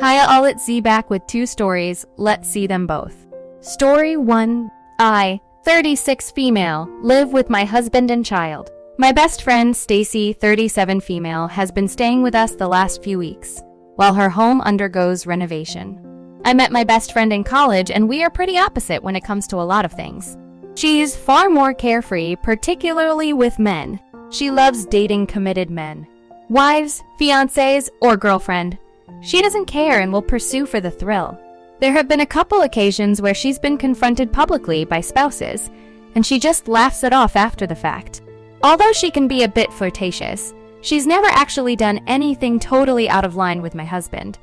Hiya all, it's Z back with 2 stories. Let's see them both. Story 1. I, 36 female, live with my husband and child. My best friend, Stacy, 37 female, has been staying with us the last few weeks, while her home undergoes renovation. I met my best friend in college and we are pretty opposite when it comes to a lot of things. She's far more carefree, particularly with men. She loves dating committed men. Wives, fiancés, or girlfriend. She doesn't care and will pursue for the thrill. There have been a couple occasions where she's been confronted publicly by spouses, and she just laughs it off after the fact. Although she can be a bit flirtatious, she's never actually done anything totally out of line with my husband.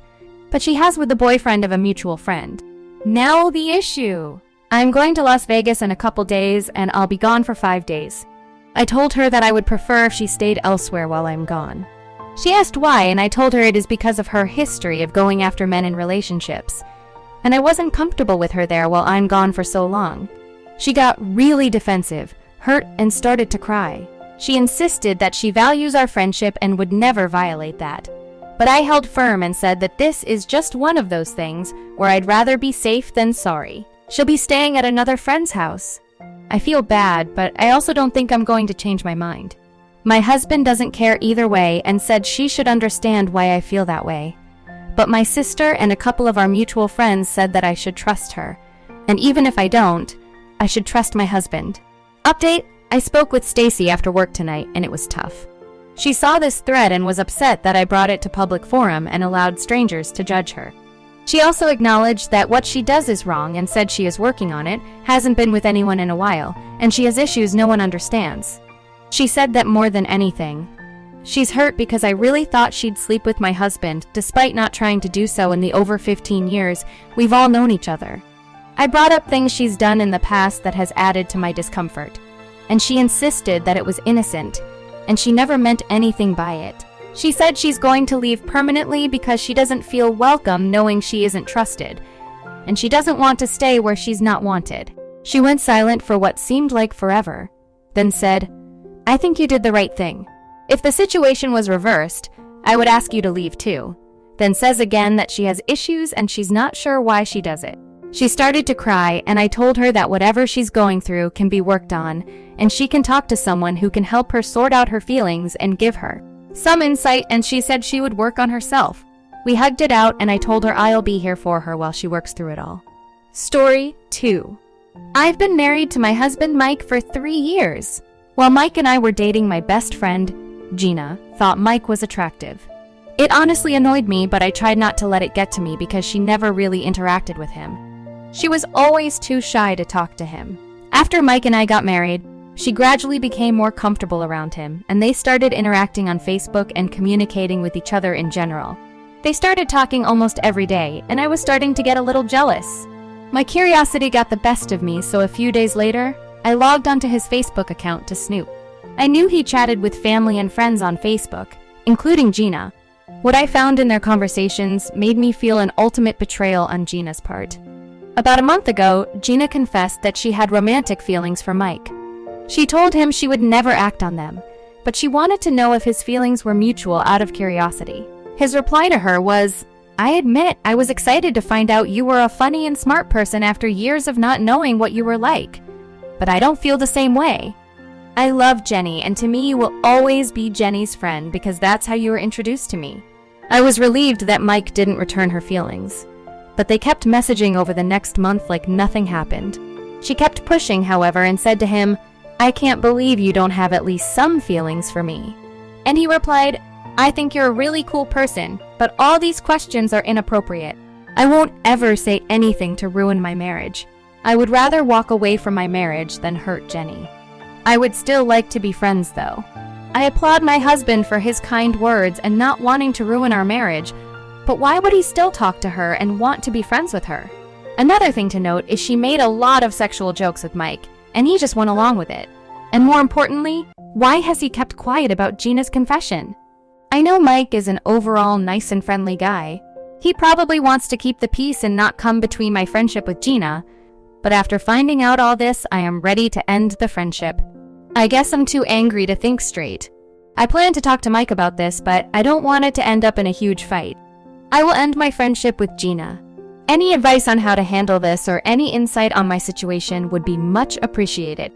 But she has with the boyfriend of a mutual friend. Now the issue. I'm going to Las Vegas in a couple days and I'll be gone for 5 days. I told her that I would prefer if she stayed elsewhere while I'm gone. She asked why, and I told her it is because of her history of going after men in relationships, and I wasn't comfortable with her there while I'm gone for so long. She got really defensive, hurt, and started to cry. She insisted that she values our friendship and would never violate that. But I held firm and said that this is just one of those things where I'd rather be safe than sorry. She'll be staying at another friend's house. I feel bad, but I also don't think I'm going to change my mind. My husband doesn't care either way and said she should understand why I feel that way. But my sister and a couple of our mutual friends said that I should trust her. And even if I don't, I should trust my husband. Update: I spoke with Stacy after work tonight and it was tough. She saw this thread and was upset that I brought it to public forum and allowed strangers to judge her. She also acknowledged that what she does is wrong and said she is working on it, hasn't been with anyone in a while, and she has issues no one understands. She said that more than anything, she's hurt because I really thought she'd sleep with my husband, despite not trying to do so in the over 15 years we've all known each other. I brought up things she's done in the past that has added to my discomfort, and she insisted that it was innocent, and she never meant anything by it. She said she's going to leave permanently because she doesn't feel welcome knowing she isn't trusted, and she doesn't want to stay where she's not wanted. She went silent for what seemed like forever, then said, "I think you did the right thing. If the situation was reversed, I would ask you to leave too." Then says again that she has issues and she's not sure why she does it. She started to cry and I told her that whatever she's going through can be worked on and she can talk to someone who can help her sort out her feelings and give her some insight, and she said she would work on herself. We hugged it out and I told her I'll be here for her while she works through it all. Story 2. I've been married to my husband Mike for 3 years. While Mike and I were dating, my best friend, Gina, thought Mike was attractive. It honestly annoyed me, but I tried not to let it get to me because she never really interacted with him. She was always too shy to talk to him. After Mike and I got married, she gradually became more comfortable around him, and they started interacting on Facebook and communicating with each other in general. They started talking almost every day, and I was starting to get a little jealous. My curiosity got the best of me, so a few days later, I logged onto his Facebook account to snoop. I knew he chatted with family and friends on Facebook, including Gina. What I found in their conversations made me feel an ultimate betrayal on Gina's part. About a month ago, Gina confessed that she had romantic feelings for Mike. She told him she would never act on them, but she wanted to know if his feelings were mutual out of curiosity. His reply to her was, "I admit I was excited to find out you were a funny and smart person after years of not knowing what you were like. But I don't feel the same way. I love Jenny, and to me you will always be Jenny's friend because that's how you were introduced to me." I was relieved that Mike didn't return her feelings, but they kept messaging over the next month like nothing happened. She kept pushing, however, and said to him, "I can't believe you don't have at least some feelings for me." And he replied, "I think you're a really cool person, but all these questions are inappropriate. I won't ever say anything to ruin my marriage. I would rather walk away from my marriage than hurt Jenny. I would still like to be friends though." I applaud my husband for his kind words and not wanting to ruin our marriage, but why would he still talk to her and want to be friends with her? Another thing to note is she made a lot of sexual jokes with Mike, and he just went along with it. And more importantly, why has he kept quiet about Gina's confession? I know Mike is an overall nice and friendly guy. He probably wants to keep the peace and not come between my friendship with Gina, but after finding out all this, I am ready to end the friendship. I guess I'm too angry to think straight. I plan to talk to Mike about this, but I don't want it to end up in a huge fight. I will end my friendship with Gina. Any advice on how to handle this or any insight on my situation would be much appreciated.